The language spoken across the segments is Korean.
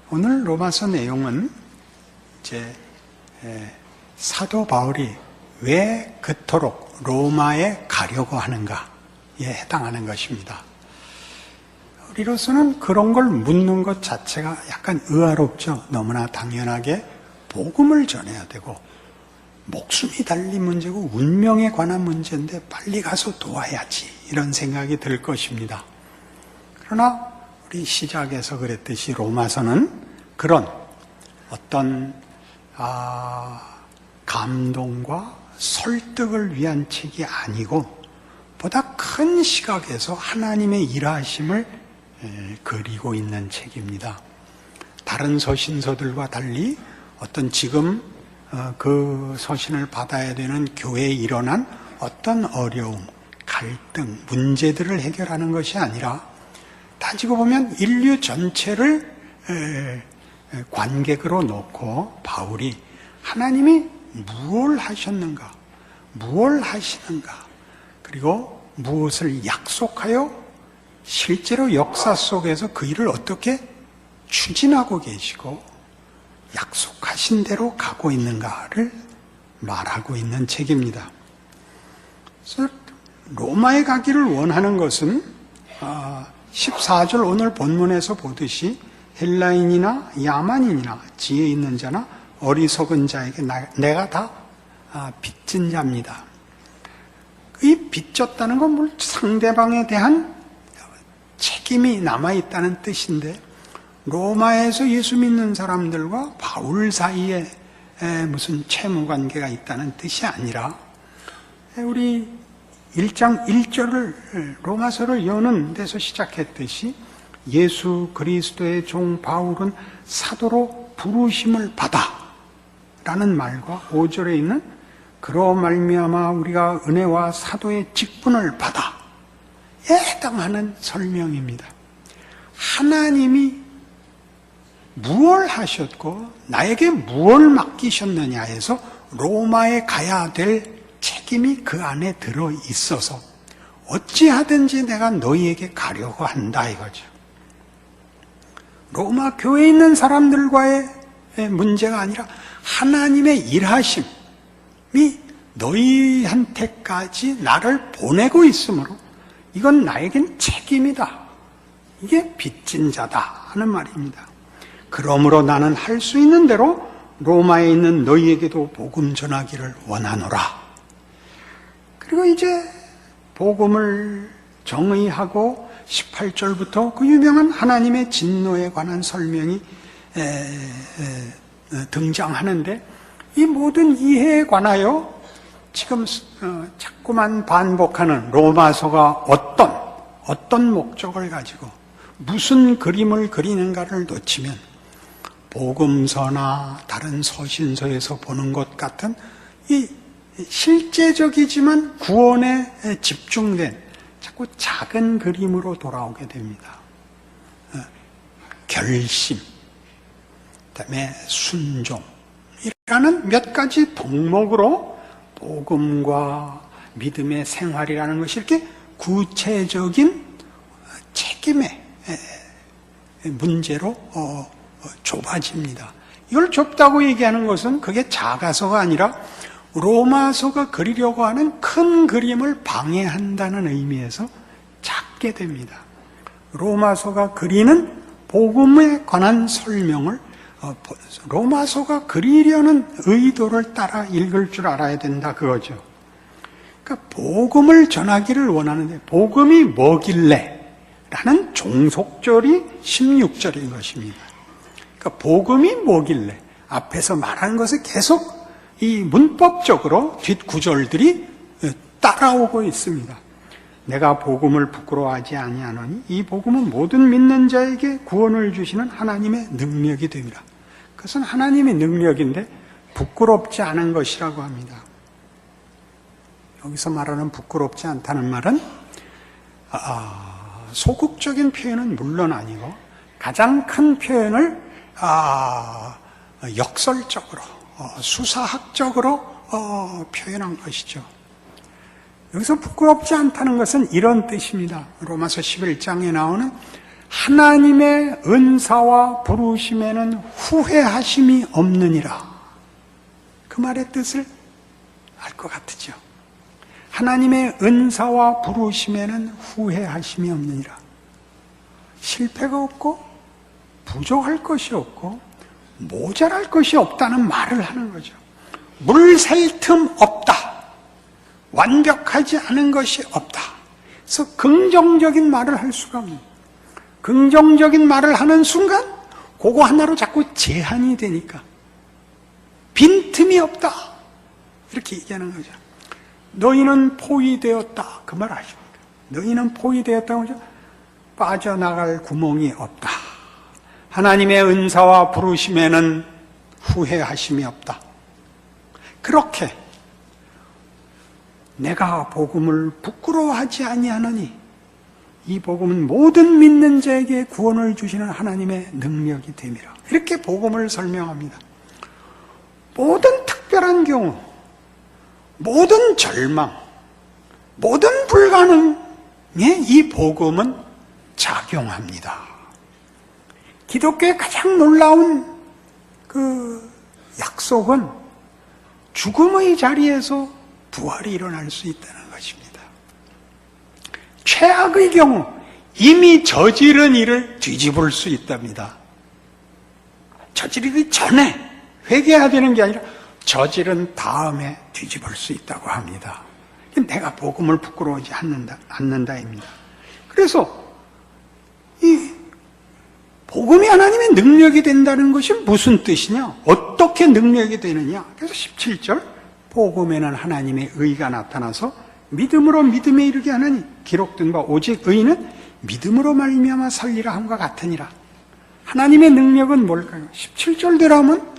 오늘 로마서 내용은 이제 사도 바울이 왜 그토록 로마에 가려고 하는가에 해당하는 것입니다. 우리로서는 그런 걸 묻는 것 자체가 약간 의아롭죠. 너무나 당연하게 복음을 전해야 되고 목숨이 달린 문제고 운명에 관한 문제인데 빨리 가서 도와야지, 이런 생각이 들 것입니다. 그러나 우리 시작에서 그랬듯이 로마서는 그런 어떤 감동과 설득을 위한 책이 아니고 보다 큰 시각에서 하나님의 일하심을 그리고 있는 책입니다. 다른 서신서들과 달리 어떤 지금 그 서신을 받아야 되는 교회에 일어난 어떤 어려움, 갈등, 문제들을 해결하는 것이 아니라 따지고 보면 인류 전체를 관객으로 놓고 바울이 하나님이 무엇을 하셨는가, 무엇을 하시는가, 그리고 무엇을 약속하여 실제로 역사 속에서 그 일을 어떻게 추진하고 계시고 약속하신 대로 가고 있는가를 말하고 있는 책입니다. 그래서 로마에 가기를 원하는 것은 14절 오늘 본문에서 보듯이 헬라인이나 야만인이나 지혜 있는 자나 어리석은 자에게 내가 다 빚진 자입니다. 이 빚졌다는 건 물 상대방에 대한 책임이 남아있다는 뜻인데, 로마에서 예수 믿는 사람들과 바울 사이에 무슨 채무관계가 있다는 뜻이 아니라, 우리 1장 1절을 로마서를 여는 데서 시작했듯이 예수 그리스도의 종 바울은 사도로 부르심을 받아 라는 말과 5절에 있는 그로 말미암아 우리가 은혜와 사도의 직분을 받아 에 해당하는 설명입니다. 하나님이 무엇을 하셨고 나에게 무엇을 맡기셨느냐 해서 로마에 가야 될 책임이 그 안에 들어 있어서 어찌하든지 내가 너희에게 가려고 한다 이거죠. 로마 교회에 있는 사람들과의 문제가 아니라 하나님의 일하심이 너희한테까지 나를 보내고 있으므로 이건 나에겐 책임이다. 이게 빚진 자다 하는 말입니다. 그러므로 나는 할 수 있는 대로 로마에 있는 너희에게도 복음 전하기를 원하노라. 그리고 이제 복음을 정의하고 18절부터 그 유명한 하나님의 진노에 관한 설명이 등장하는데, 이 모든 이해에 관하여 지금 자꾸만 반복하는 로마서가 어떤 목적을 가지고 무슨 그림을 그리는가를 놓치면 복음서나 다른 서신서에서 보는 것 같은 이 실제적이지만 구원에 집중된 자꾸 작은 그림으로 돌아오게 됩니다. 결심, 그다음에 순종이라는 몇 가지 덕목으로 복음과 믿음의 생활이라는 것이 이렇게 구체적인 책임의 문제로 좁아집니다. 이걸 좁다고 얘기하는 것은 그게 작아서가 아니라 로마서가 그리려고 하는 큰 그림을 방해한다는 의미에서 작게 됩니다. 로마서가 그리는 복음에 관한 설명을 로마서가 그리려는 의도를 따라 읽을 줄 알아야 된다 그거죠. 그러니까 복음을 전하기를 원하는데 복음이 뭐길래? 라는 종속절이 16절인 것입니다. 그러니까 복음이 뭐길래? 앞에서 말한 것을 계속 이 문법적으로 뒷구절들이 따라오고 있습니다. 내가 복음을 부끄러워하지 아니하노니 이 복음은 모든 믿는 자에게 구원을 주시는 하나님의 능력이 됩니다. 그것은 하나님의 능력인데 부끄럽지 않은 것이라고 합니다. 여기서 말하는 부끄럽지 않다는 말은 소극적인 표현은 물론 아니고 가장 큰 표현을 역설적으로 수사학적으로 표현한 것이죠. 여기서 부끄럽지 않다는 것은 이런 뜻입니다. 로마서 11장에 나오는 하나님의 은사와 부르심에는 후회하심이 없느니라. 그 말의 뜻을 알 것 같으죠. 하나님의 은사와 부르심에는 후회하심이 없느니라. 실패가 없고 부족할 것이 없고 모자랄 것이 없다는 말을 하는 거죠. 물 셀 틈 없다. 완벽하지 않은 것이 없다. 그래서 긍정적인 말을 할 수가 없는, 긍정적인 말을 하는 순간 그거 하나로 자꾸 제한이 되니까 빈틈이 없다 이렇게 얘기하는 거죠. 너희는 포위되었다 그 말 아십니까? 너희는 포위되었다고 하죠. 빠져나갈 구멍이 없다. 하나님의 은사와 부르심에는 후회하심이 없다. 그렇게 내가 복음을 부끄러워하지 아니하노니 이 복음은 모든 믿는 자에게 구원을 주시는 하나님의 능력이 됨이라. 이렇게 복음을 설명합니다. 모든 특별한 경우, 모든 절망, 모든 불가능에 이 복음은 작용합니다. 기독교의 가장 놀라운 그 약속은 죽음의 자리에서 부활이 일어날 수 있다는 것입니다. 최악의 경우 이미 저지른 일을 뒤집을 수 있답니다. 저지르기 전에 회개해야 되는 게 아니라 저지른 다음에 뒤집을 수 있다고 합니다. 내가 복음을 부끄러워하지 않는다입니다. 그래서 이 복음이 하나님의 능력이 된다는 것이 무슨 뜻이냐? 어떻게 능력이 되느냐? 그래서 17절 복음에는 하나님의 의가 나타나서 믿음으로 믿음에 이르게 하나니 기록된 바 오직 의는 믿음으로 말미암아 살리라 함과 같으니라. 하나님의 능력은 뭘까요? 17절대로 하면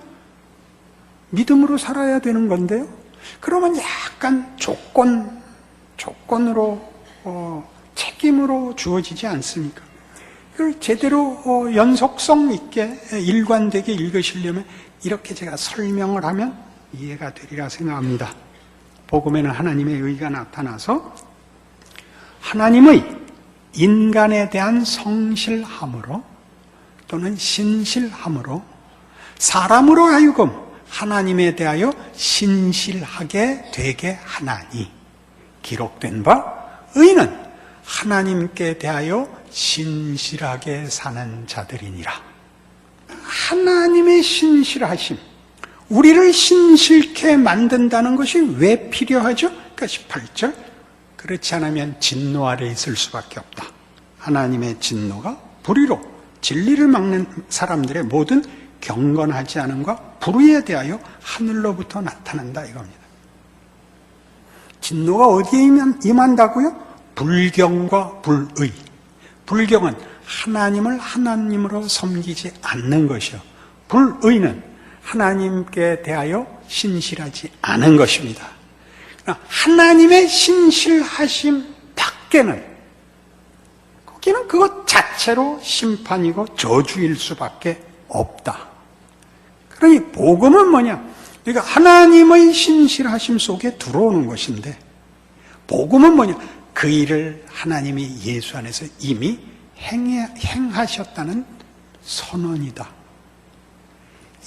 믿음으로 살아야 되는 건데요. 그러면 약간 조건으로 책임으로 주어지지 않습니까? 그걸 제대로 연속성 있게 일관되게 읽으시려면 이렇게 제가 설명을 하면 이해가 되리라 생각합니다. 복음에는 하나님의 의가 나타나서 하나님의 인간에 대한 성실함으로 또는 신실함으로 사람으로 하여금 하나님에 대하여 신실하게 되게 하나니 기록된 바 의는 하나님께 대하여 신실하게 사는 자들이니라. 하나님의 신실하심, 우리를 신실케 만든다는 것이 왜 필요하죠? 그러니까 18절 그렇지 않으면 진노 아래 있을 수밖에 없다. 하나님의 진노가 불의로 진리를 막는 사람들의 모든 경건하지 않음과 불의에 대하여 하늘로부터 나타난다 이겁니다. 진노가 어디에 임한다고요? 불경과 불의. 불경은 하나님을 하나님으로 섬기지 않는 것이요. 불의는 하나님께 대하여 신실하지 않은 것입니다. 하나님의 신실하심 밖에는 거기는 그것 자체로 심판이고 저주일 수밖에 없다. 그러니 복음은 뭐냐? 그러니까 하나님의 신실하심 속에 들어오는 것인데 복음은 뭐냐? 그 일을 하나님이 예수 안에서 이미 행하셨다는 선언이다.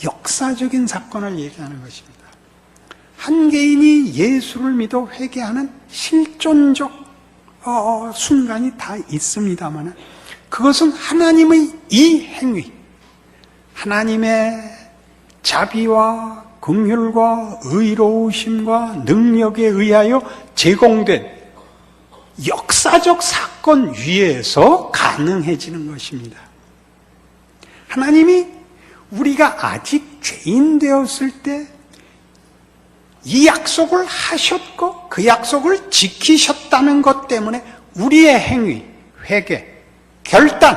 역사적인 사건을 얘기하는 것입니다. 한 개인이 예수를 믿어 회개하는 실존적 순간이 다 있습니다만 그것은 하나님의 이 행위, 하나님의 자비와 긍휼과 의로우심과 능력에 의하여 제공된 역사적 사건 위에서 가능해지는 것입니다. 하나님이 우리가 아직 죄인 되었을 때 이 약속을 하셨고 그 약속을 지키셨다는 것 때문에 우리의 행위, 회개, 결단,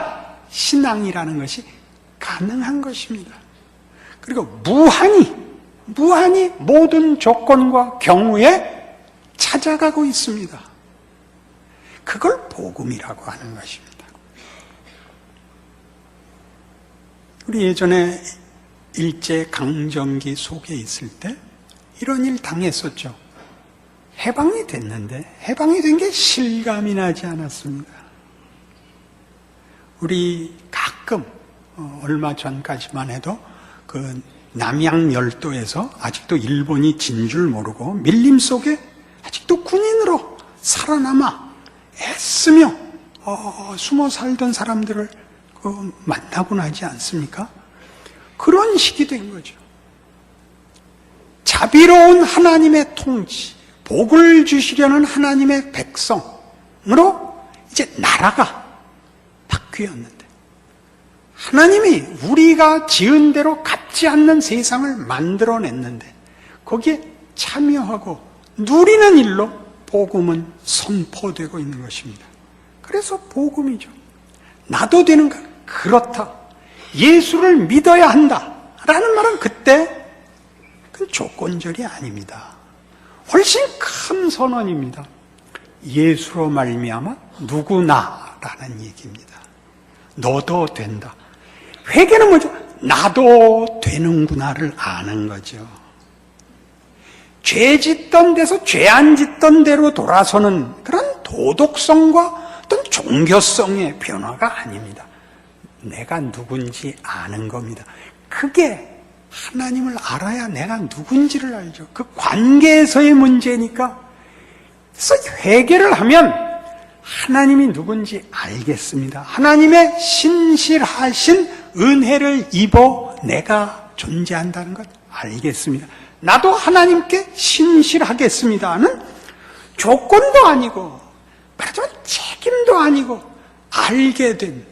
신앙이라는 것이 가능한 것입니다. 그리고 무한히 모든 조건과 경우에 찾아가고 있습니다. 그걸 복음이라고 하는 것입니다. 우리 예전에 일제 강점기 속에 있을 때 이런 일 당했었죠. 해방이 됐는데 해방이 된 게 실감이 나지 않았습니다. 우리 가끔 얼마 전까지만 해도 그 남양열도에서 아직도 일본이 진 줄 모르고 밀림 속에 아직도 군인으로 살아남아 애쓰며 숨어 살던 사람들을 만나고 나지 않습니까? 그런 식이 된 거죠. 자비로운 하나님의 통치, 복을 주시려는 하나님의 백성으로 이제 나라가 바뀌었는데, 하나님이 우리가 지은 대로 갚지 않는 세상을 만들어냈는데 거기에 참여하고 누리는 일로 복음은 선포되고 있는 것입니다. 그래서 복음이죠. 나도 되는가? 그렇다. 예수를 믿어야 한다 라는 말은 그때 그 조건절이 아닙니다. 훨씬 큰 선언입니다. 예수로 말미암아 누구나라는 얘기입니다. 너도 된다. 회개는 뭐죠? 나도 되는구나를 아는 거죠. 죄 짓던 데서 죄 안 짓던 대로 돌아서는 그런 도덕성과 어떤 종교성의 변화가 아닙니다. 내가 누군지 아는 겁니다. 그게 하나님을 알아야 내가 누군지를 알죠. 그 관계에서의 문제니까. 그래서 회개를 하면 하나님이 누군지 알겠습니다. 하나님의 신실하신 은혜를 입어 내가 존재한다는 것 알겠습니다. 나도 하나님께 신실하겠습니다는 조건도 아니고 말하자면 책임도 아니고 알게 된,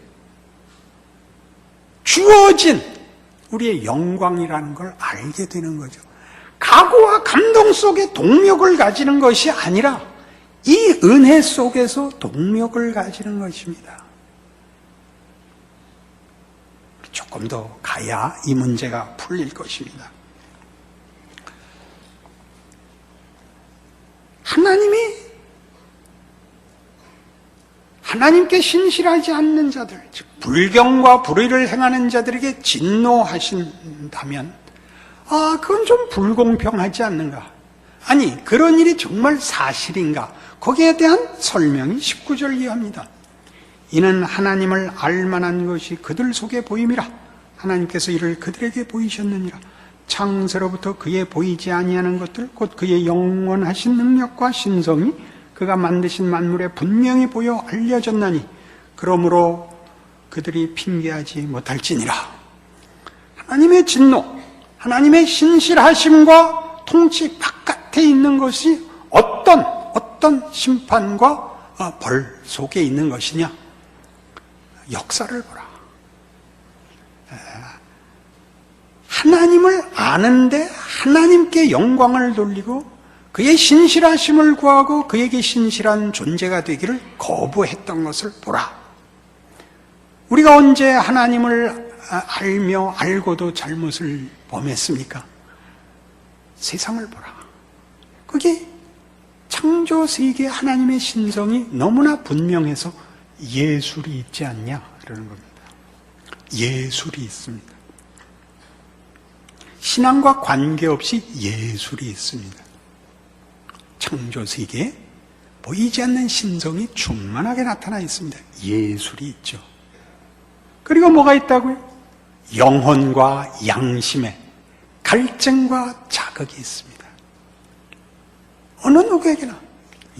주어진 우리의 영광이라는 걸 알게 되는 거죠. 각오와 감동 속에 동력을 가지는 것이 아니라 이 은혜 속에서 동력을 가지는 것입니다. 조금 더 가야 이 문제가 풀릴 것입니다. 하나님께 신실하지 않는 자들, 즉 불경과 불의를 행하는 자들에게 진노하신다면 그건 좀 불공평하지 않는가? 아니, 그런 일이 정말 사실인가? 거기에 대한 설명이 19절 이하입니다. 이는 하나님을 알만한 것이 그들 속에 보임이라. 하나님께서 이를 그들에게 보이셨느니라. 창세로부터 그의 보이지 아니하는 것들, 곧 그의 영원하신 능력과 신성이 그가 만드신 만물에 분명히 보여 알려졌나니 그러므로 그들이 핑계하지 못할지니라. 하나님의 진노, 하나님의 신실하심과 통치 바깥에 있는 것이 어떤 심판과 벌 속에 있는 것이냐? 역사를 보라. 하나님을 아는데 하나님께 영광을 돌리고 그의 신실하심을 구하고 그에게 신실한 존재가 되기를 거부했던 것을 보라. 우리가 언제 하나님을 알며 알고도 잘못을 범했습니까? 세상을 보라. 그게 창조 세계에 하나님의 신성이 너무나 분명해서 예술이 있지 않냐? 그러는 겁니다. 예술이 있습니다. 신앙과 관계없이 예술이 있습니다. 창조 세계에 보이지 않는 신성이 충만하게 나타나 있습니다. 예술이 있죠. 그리고 뭐가 있다고요? 영혼과 양심의 갈증과 자극이 있습니다. 어느 누구에게나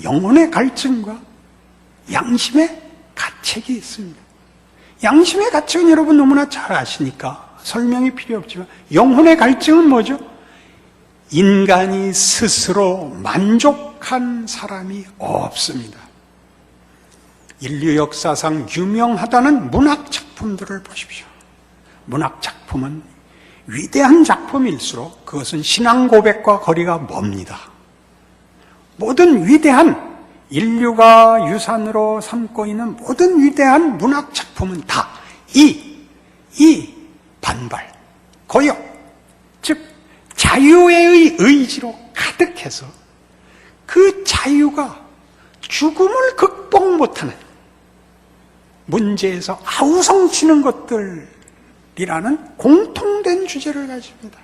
영혼의 갈증과 양심의 가책이 있습니다. 양심의 가책은 여러분 너무나 잘 아시니까 설명이 필요 없지만, 영혼의 갈증은 뭐죠? 인간이 스스로 만족한 사람이 없습니다. 인류 역사상 유명하다는 문학 작품들을 보십시오. 문학 작품은 위대한 작품일수록 그것은 신앙 고백과 거리가 멉니다. 모든 위대한, 인류가 유산으로 삼고 있는 모든 위대한 문학 작품은 다 이 반발, 고역, 즉 자유의 의지로 가득해서 그 자유가 죽음을 극복 못하는 문제에서 아우성치는 것들이라는 공통된 주제를 가집니다.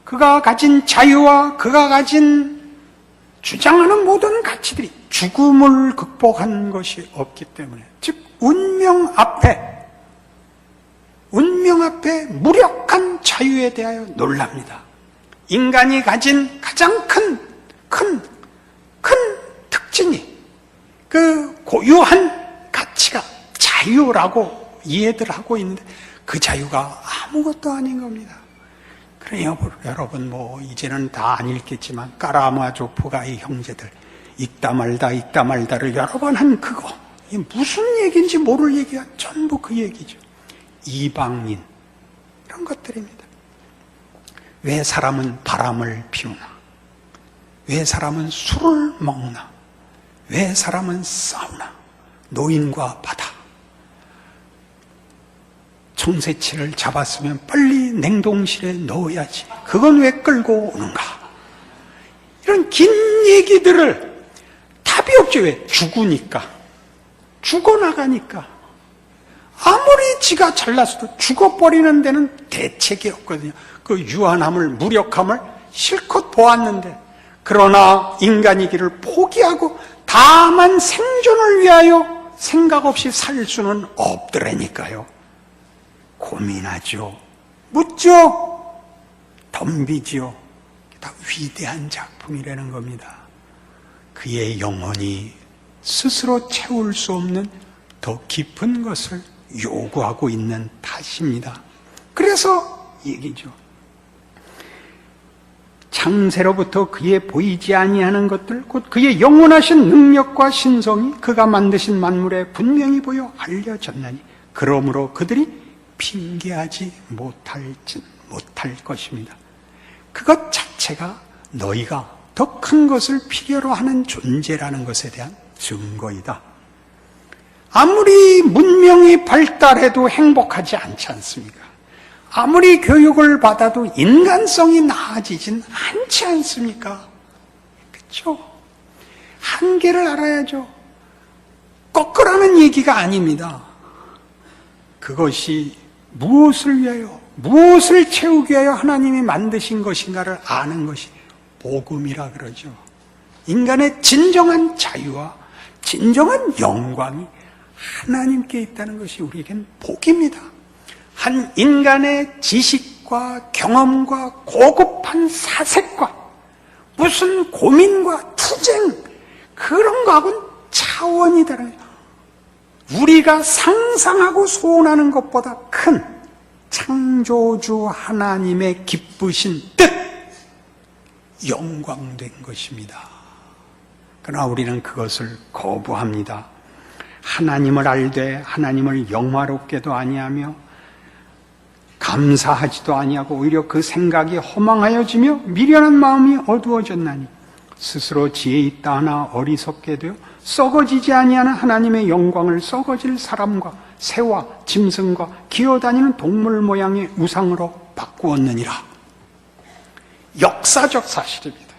그가 가진 자유와 그가 가진 주장하는 모든 가치들이 죽음을 극복한 것이 없기 때문에, 즉 운명 앞에 무력한 자유에 대하여 놀랍니다. 인간이 가진 가장 큰 특징이 그 고유한 가치가 자유라고 이해들 하고 있는데, 그 자유가 아무것도 아닌 겁니다. 그러니 여러분 이제는 다 안 읽겠지만 까라마조프가의 형제들 읽다 말다를 여러 번 한 그거, 이게 무슨 얘기인지 모를 얘기가 전부 그 얘기죠. 이방인, 이런 것들입니다. 왜 사람은 바람을 피우나? 왜 사람은 술을 먹나? 왜 사람은 싸우나? 노인과 바다. 청새치를 잡았으면 빨리 냉동실에 넣어야지. 그건 왜 끌고 오는가? 이런 긴 얘기들을 답이 없죠. 왜? 죽으니까. 죽어나가니까. 아무리 지가 잘났어도 죽어버리는 데는 대책이 없거든요. 그 유한함을, 무력함을 실컷 보았는데, 그러나 인간이기를 포기하고 다만 생존을 위하여 생각 없이 살 수는 없더라니까요. 고민하죠. 묻죠. 덤비지요. 다 위대한 작품이라는 겁니다. 그의 영혼이 스스로 채울 수 없는 더 깊은 것을 요구하고 있는 탓입니다. 그래서 얘기죠. 창세로부터 그의 보이지 아니하는 것들, 곧 그의 영원하신 능력과 신성이 그가 만드신 만물에 분명히 보여 알려졌나니, 그러므로 그들이 핑계하지 못할 것입니다. 그것 자체가 너희가 더 큰 것을 필요로 하는 존재라는 것에 대한 증거이다. 아무리 문명이 발달해도 행복하지 않지 않습니까? 아무리 교육을 받아도 인간성이 나아지진 않지 않습니까? 그렇죠? 한계를 알아야죠. 꺾으라는 얘기가 아닙니다. 그것이 무엇을 위하여, 무엇을 채우기 위하여 하나님이 만드신 것인가를 아는 것이 복음이라 그러죠. 인간의 진정한 자유와 진정한 영광이 하나님께 있다는 것이 우리에겐 복입니다. 한 인간의 지식과 경험과 고급한 사색과 무슨 고민과 투쟁, 그런 거하고는 차원이 다른, 우리가 상상하고 소원하는 것보다 큰 창조주 하나님의 기쁘신 뜻, 영광된 것입니다. 그러나 우리는 그것을 거부합니다. 하나님을 알되 하나님을 영화롭게도 아니하며 감사하지도 아니하고 오히려 그 생각이 허망하여지며 미련한 마음이 어두워졌나니, 스스로 지혜 있다 하나 어리석게 되어 썩어지지 아니하는 하나님의 영광을 썩어질 사람과 새와 짐승과 기어다니는 동물 모양의 우상으로 바꾸었느니라. 역사적 사실입니다.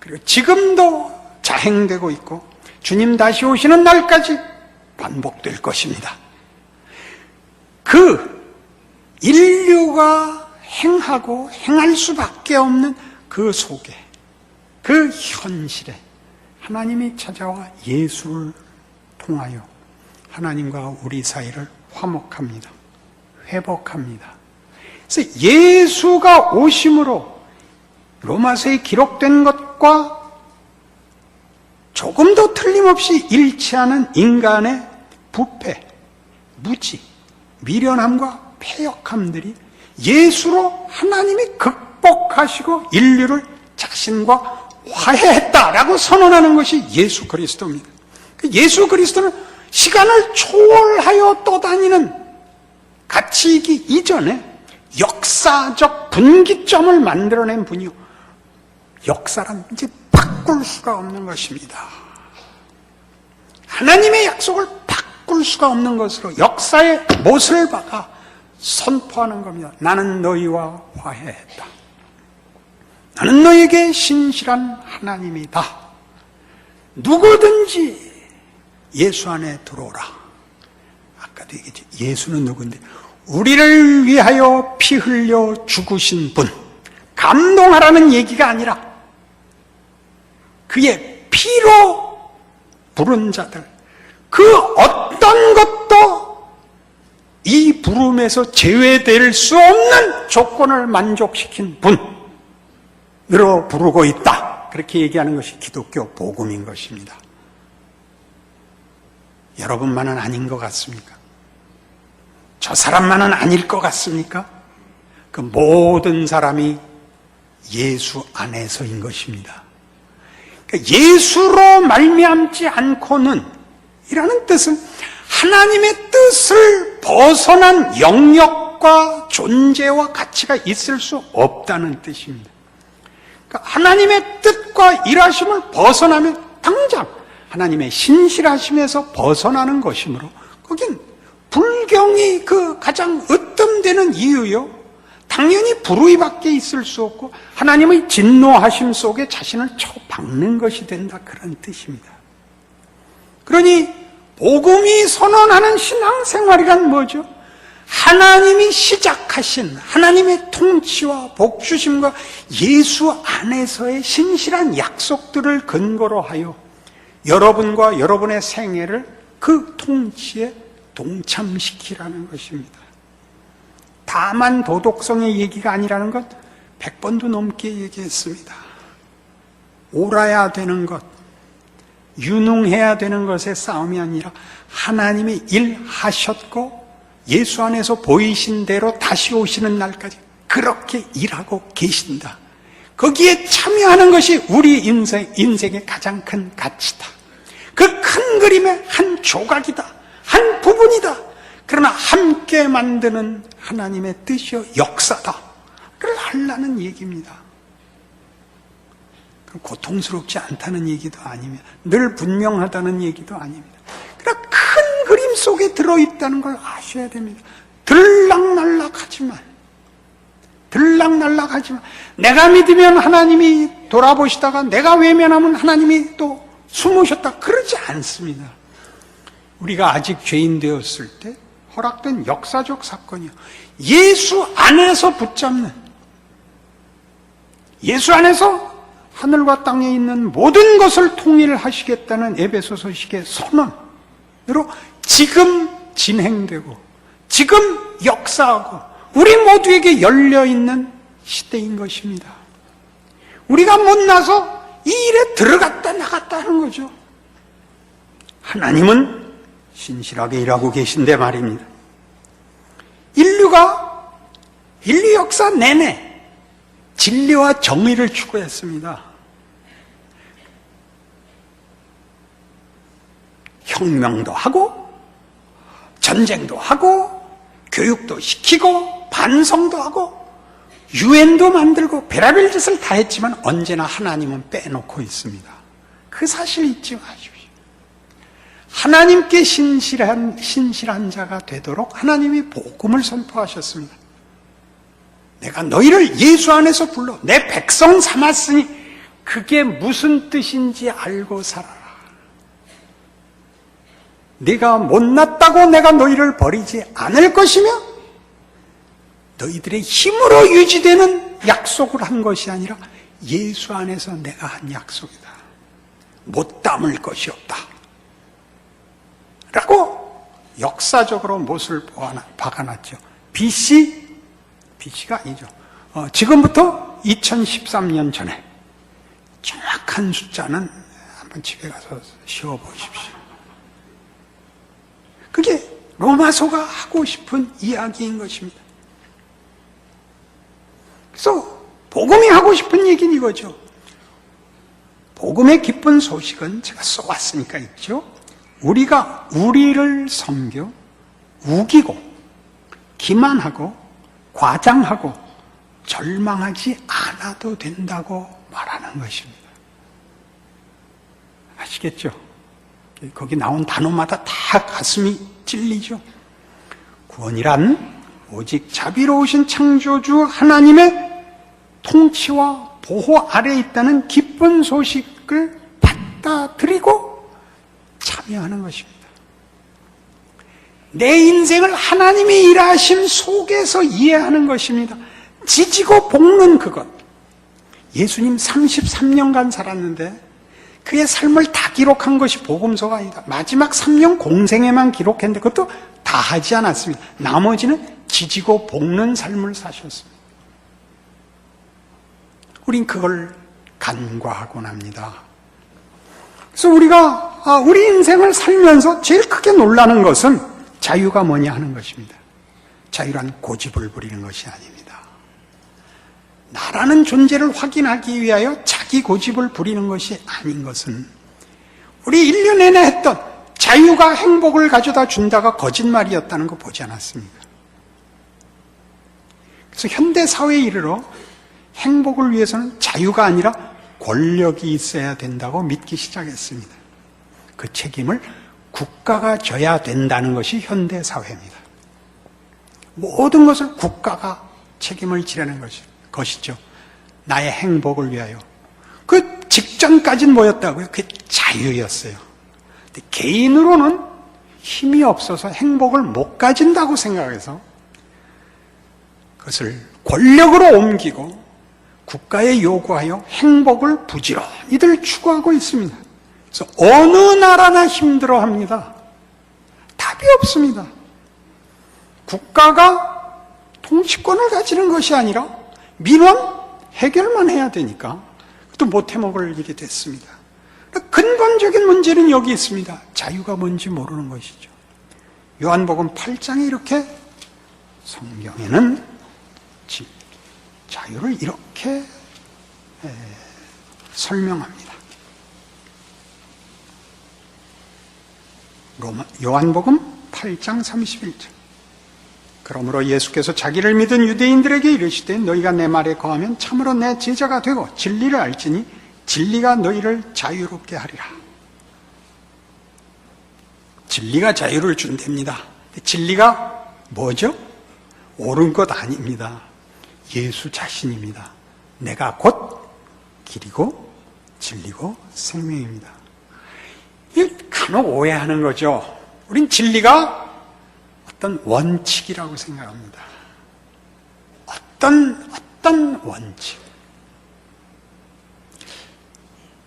그리고 지금도 자행되고 있고 주님 다시 오시는 날까지 반복될 것입니다. 그 인류가 행하고 행할 수밖에 없는 그 속에, 그 현실에 하나님이 찾아와 예수를 통하여 하나님과 우리 사이를 화목합니다. 회복합니다. 그래서 예수가 오심으로 로마서에 기록된 것과 조금도 틀림없이 일치하는 인간의 부패, 무지, 미련함과 패역함들이 예수로 하나님이 극복하시고 인류를 자신과 화해했다라고 선언하는 것이 예수 그리스도입니다. 예수 그리스도는 시간을 초월하여 떠다니는 가치이기 이전에 역사적 분기점을 만들어낸 분이요, 역사란 이제 바꿀 수가 없는 것입니다. 하나님의 약속을 바꿀 수가 없는 것으로 역사의 못을 박아 선포하는 겁니다. 나는 너희와 화해했다. 나는 너에게 신실한 하나님이다. 누구든지 예수 안에 들어오라. 아까도 얘기했죠. 예수는 누구인데? 우리를 위하여 피 흘려 죽으신 분. 감동하라는 얘기가 아니라 그의 피로 부른 자들, 그 어떤 것도 이 부름에서 제외될 수 없는 조건을 만족시킨 분으로 부르고 있다. 그렇게 얘기하는 것이 기독교 복음인 것입니다. 여러분만은 아닌 것 같습니까? 저 사람만은 아닐 것 같습니까? 그 모든 사람이 예수 안에서인 것입니다. 그러니까 예수로 말미암지 않고는, 이라는 뜻은 하나님의 뜻을 벗어난 영역과 존재와 가치가 있을 수 없다는 뜻입니다. 그러니까 하나님의 뜻과 일하심을 벗어나면 당장 하나님의 신실하심에서 벗어나는 것이므로, 거긴 불경이 그 가장 으뜸되는 이유요, 당연히 불의밖에 있을 수 없고 하나님의 진노하심 속에 자신을 쳐박는 것이 된다, 그런 뜻입니다. 그러니 복음이 선언하는 신앙생활이란 뭐죠? 하나님이 시작하신 하나님의 통치와 복주심과 예수 안에서의 신실한 약속들을 근거로 하여 여러분과 여러분의 생애를 그 통치에 동참시키라는 것입니다. 다만 도덕성의 얘기가 아니라는 것 100번도 넘게 얘기했습니다. 옳아야 되는 것, 유능해야 되는 것의 싸움이 아니라 하나님이 일하셨고 예수 안에서 보이신 대로 다시 오시는 날까지 그렇게 일하고 계신다. 거기에 참여하는 것이 우리 인생의 가장 큰 가치다. 그 큰 그림의 한 조각이다. 한 부분이다. 그러나 함께 만드는 하나님의 뜻이요 역사다. 그걸 하려는 얘기입니다. 고통스럽지 않다는 얘기도 아니며 늘 분명하다는 얘기도 아닙니다. 그러나 큰 그림 속에 들어있다는 걸 아셔야 됩니다. 들락날락하지만 내가 믿으면 하나님이 돌아보시다가 내가 외면하면 하나님이 또 숨으셨다, 그러지 않습니다. 우리가 아직 죄인 되었을 때 허락된 역사적 사건이요, 예수 안에서 붙잡는, 예수 안에서 하늘과 땅에 있는 모든 것을 통일하시겠다는 에베소서식의 선언으로 지금 진행되고 지금 역사하고 우리 모두에게 열려있는 시대인 것입니다. 우리가 못나서 이 일에 들어갔다 나갔다 하는 거죠. 하나님은 신실하게 일하고 계신데 말입니다. 인류 역사 내내 진리와 정의를 추구했습니다. 혁명도 하고 전쟁도 하고 교육도 시키고 반성도 하고 유엔도 만들고 별의별 짓을 다 했지만 언제나 하나님은 빼놓고 있습니다. 그 사실 잊지 마십시오. 하나님께 신실한 자가 되도록 하나님이 복음을 선포하셨습니다. 내가 너희를 예수 안에서 불러 내 백성 삼았으니 그게 무슨 뜻인지 알고 살아라. 네가 못났다고 내가 너희를 버리지 않을 것이며 너희들의 힘으로 유지되는 약속을 한 것이 아니라 예수 안에서 내가 한 약속이다. 못 담을 것이 없다. 라고 역사적으로 못을 박아놨죠. BC가 아니죠. 지금부터 2013년 전에 정확한 숫자는 한번 집에 가서 쉬어보십시오. 그게 로마서가 하고 싶은 이야기인 것입니다. 그래서 복음이 하고 싶은 얘기는 이거죠. 복음의 기쁜 소식은 제가 써왔으니까 있죠. 우리가 우리를 섬겨 우기고 기만하고 과장하고 절망하지 않아도 된다고 말하는 것입니다. 아시겠죠? 거기 나온 단어마다 다 가슴이 찔리죠. 구원이란 오직 자비로우신 창조주 하나님의 통치와 보호 아래에 있다는 기쁜 소식을 받아들이고 참여하는 것입니다. 내 인생을 하나님의 일하심 속에서 이해하는 것입니다. 지지고 볶는 그것. 예수님 33년간 살았는데 그의 삶을 다 기록한 것이 복음서가 아니다. 마지막 3년 공생에만 기록했는데 그것도 다 하지 않았습니다. 나머지는 지지고 볶는 삶을 사셨습니다. 우린 그걸 간과하곤 합니다. 그래서 우리가 우리 인생을 살면서 제일 크게 놀라는 것은 자유가 뭐냐 하는 것입니다. 자유란 고집을 부리는 것이 아닙니다. 나라는 존재를 확인하기 위하여 자기 고집을 부리는 것이 아닌 것은 우리 1년 내내 했던 자유가 행복을 가져다 준다가 거짓말이었다는 거 보지 않았습니까? 그래서 현대 사회에 이르러 행복을 위해서는 자유가 아니라 권력이 있어야 된다고 믿기 시작했습니다. 그 책임을 국가가 져야 된다는 것이 현대 사회입니다. 모든 것을 국가가 책임을 지라는 것이죠. 나의 행복을 위하여. 그 직전까지는 뭐였다고요? 그게 자유였어요. 근데 개인으로는 힘이 없어서 행복을 못 가진다고 생각해서 그것을 권력으로 옮기고 국가에 요구하여 행복을 부지런히들 추구하고 있습니다. 그래서 어느 나라나 힘들어합니다. 답이 없습니다. 국가가 통치권을 가지는 것이 아니라 민원 해결만 해야 되니까 그것도 못 해먹을 일이 됐습니다. 근본적인 문제는 여기 있습니다. 자유가 뭔지 모르는 것이죠. 요한복음 8장에 이렇게 성경에는 자유를 이렇게 설명합니다. 요한복음 8장 31절. 그러므로 예수께서 자기를 믿은 유대인들에게 이르시되 너희가 내 말에 거하면 참으로 내 제자가 되고 진리를 알지니 진리가 너희를 자유롭게 하리라. 진리가 자유를 준답니다. 진리가 뭐죠? 옳은 것 아닙니다. 예수 자신입니다. 내가 곧 길이고 진리고 생명입니다. 이 간혹 오해하는 거죠. 우린 진리가 어떤 원칙이라고 생각합니다. 어떤 원칙.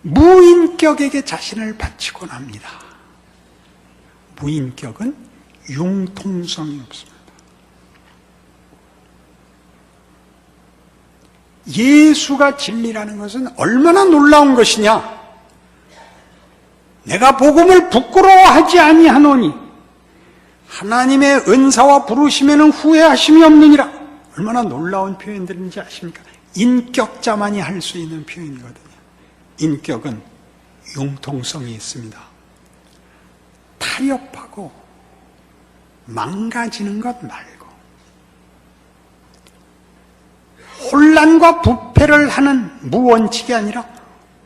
무인격에게 자신을 바치곤 합니다. 무인격은 융통성이 없습니다. 예수가 진리라는 것은 얼마나 놀라운 것이냐. 내가 복음을 부끄러워하지 아니하노니 하나님의 은사와 부르심에는 후회하심이 없느니라. 얼마나 놀라운 표현들인지 아십니까? 인격자만이 할 수 있는 표현이거든요. 인격은 융통성이 있습니다. 타협하고 망가지는 것 말고 혼란과 부패를 하는 무원칙이 아니라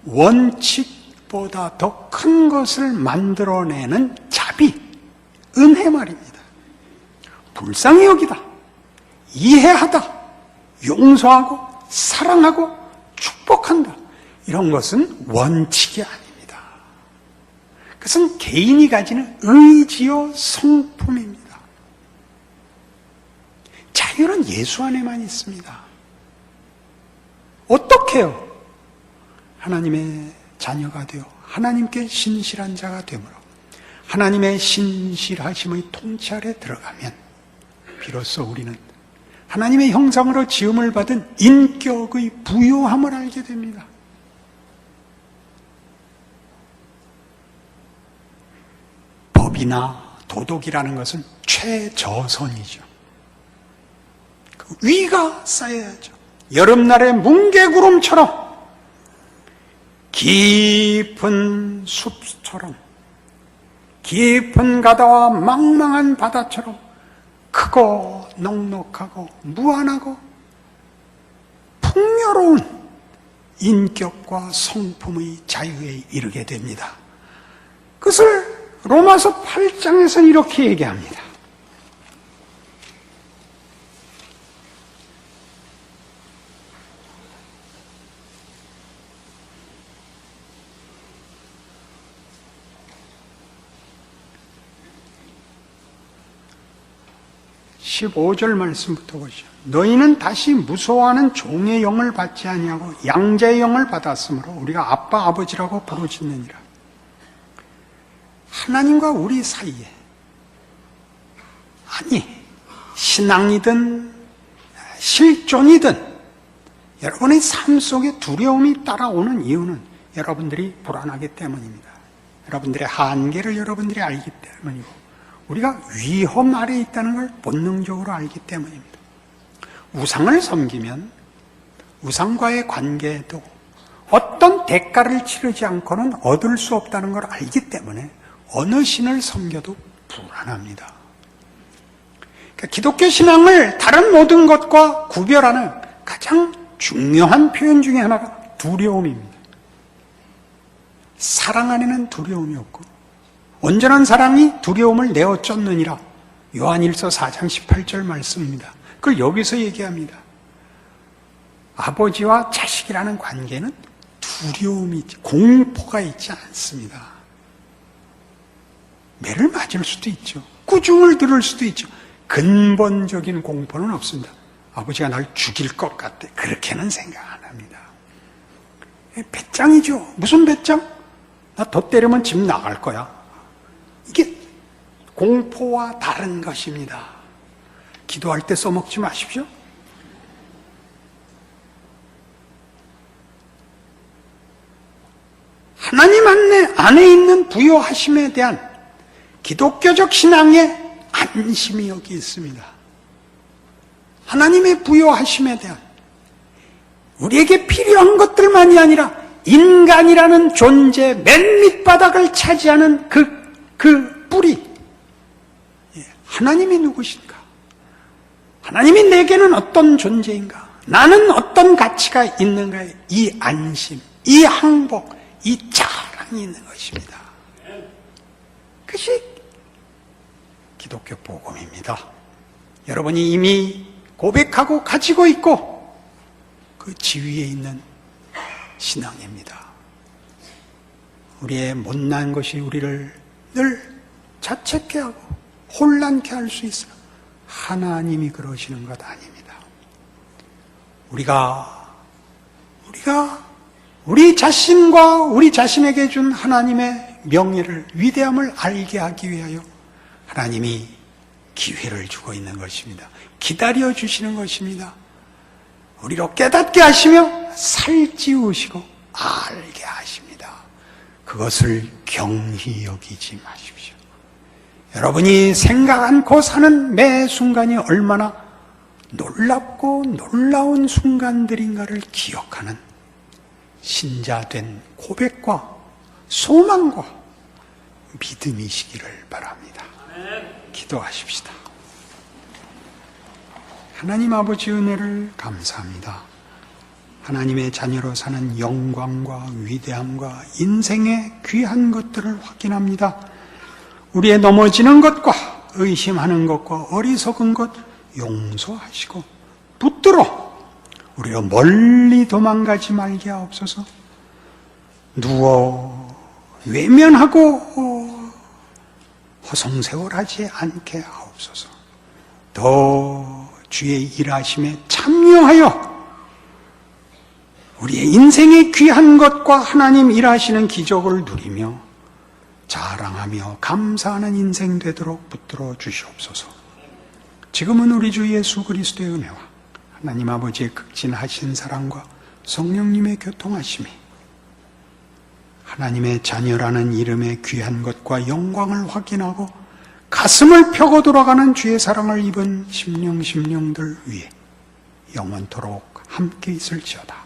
원칙보다 더 큰 것을 만들어내는 자비, 은혜 말입니다. 불쌍히 여기다, 이해하다, 용서하고 사랑하고 축복한다. 이런 것은 원칙이 아닙니다. 그것은 개인이 가지는 의지요 성품입니다. 자유는 예수 안에만 있습니다. 어떻게요? 하나님의 자녀가 되어 하나님께 신실한 자가 되므로 하나님의 신실하심의 통치 아래 들어가면 비로소 우리는 하나님의 형상으로 지음을 받은 인격의 부요함을 알게 됩니다. 법이나 도덕이라는 것은 최저선이죠. 그 위가 쌓여야죠. 여름날의 뭉게구름처럼 깊은 숲처럼 깊은 가다와 망망한 바다처럼 크고 넉넉하고 무한하고 풍요로운 인격과 성품의 자유에 이르게 됩니다. 그것을 로마서 8장에서는 이렇게 얘기합니다. 15절 말씀부터 보시죠. 너희는 다시 무서워하는 종의 영을 받지 아니하고 양자의 영을 받았으므로 우리가 아빠 아버지라고 부르짖느니라. 하나님과 우리 사이에, 아니 신앙이든 실존이든 여러분의 삶 속에 두려움이 따라오는 이유는 여러분들이 불안하기 때문입니다. 여러분들의 한계를 여러분들이 알기 때문이고 우리가 위험 아래에 있다는 걸 본능적으로 알기 때문입니다. 우상을 섬기면 우상과의 관계에도 어떤 대가를 치르지 않고는 얻을 수 없다는 걸 알기 때문에 어느 신을 섬겨도 불안합니다. 그러니까 기독교 신앙을 다른 모든 것과 구별하는 가장 중요한 표현 중에 하나가 두려움입니다. 사랑 안에는 두려움이 없고 온전한 사랑이 두려움을 내어 쫓느니라. 요한일서 4장 18절 말씀입니다. 그걸 여기서 얘기합니다. 아버지와 자식이라는 관계는 두려움이, 공포가 있지 않습니다. 매를 맞을 수도 있죠. 꾸중을 들을 수도 있죠. 근본적인 공포는 없습니다. 아버지가 날 죽일 것 같대. 그렇게는 생각 안 합니다. 배짱이죠. 무슨 배짱? 나 더 때리면 집 나갈 거야. 이게 공포와 다른 것입니다. 기도할 때 써먹지 마십시오. 하나님 안에 있는 부요하심에 대한 기독교적 신앙의 안심이 여기 있습니다. 하나님의 부요하심에 대한 우리에게 필요한 것들만이 아니라 인간이라는 존재 맨 밑바닥을 차지하는 그 뿌리, 하나님이 누구신가? 하나님이 내게는 어떤 존재인가? 나는 어떤 가치가 있는가의 이 안심, 이 항복, 이 자랑이 있는 것입니다. 그것이 기독교 복음입니다. 여러분이 이미 고백하고 가지고 있고 그 지위에 있는 신앙입니다. 우리의 못난 것이 우리를 늘 자책케 하고 혼란케 할 수 있어요. 하나님이 그러시는 것 아닙니다. 우리가 우리 자신과 우리 자신에게 준 하나님의 명예를, 위대함을 알게 하기 위하여 하나님이 기회를 주고 있는 것입니다. 기다려 주시는 것입니다. 우리로 깨닫게 하시며 살찌우시고 알게 하십니다. 그것을 경히 여기지 마십시오. 여러분이 생각 않고 사는 매 순간이 얼마나 놀랍고 놀라운 순간들인가를 기억하는 신자된 고백과 소망과 믿음이시기를 바랍니다. 기도하십시다. 하나님 아버지 은혜를 감사합니다. 하나님의 자녀로 사는 영광과 위대함과 인생의 귀한 것들을 확인합니다. 우리의 넘어지는 것과 의심하는 것과 어리석은 것 용서하시고 붙들어 우리가 멀리 도망가지 말게 하옵소서. 누워 외면하고 허송세월하지 않게 하옵소서. 더 주의 일하심에 참여하여 우리의 인생의 귀한 것과 하나님 일하시는 기적을 누리며 자랑하며 감사하는 인생 되도록 붙들어 주시옵소서. 지금은 우리 주 예수 그리스도의 은혜와 하나님 아버지의 극진하신 사랑과 성령님의 교통하심이 하나님의 자녀라는 이름의 귀한 것과 영광을 확인하고 가슴을 펴고 돌아가는 주의 사랑을 입은 심령들 위에 영원토록 함께 있을지어다.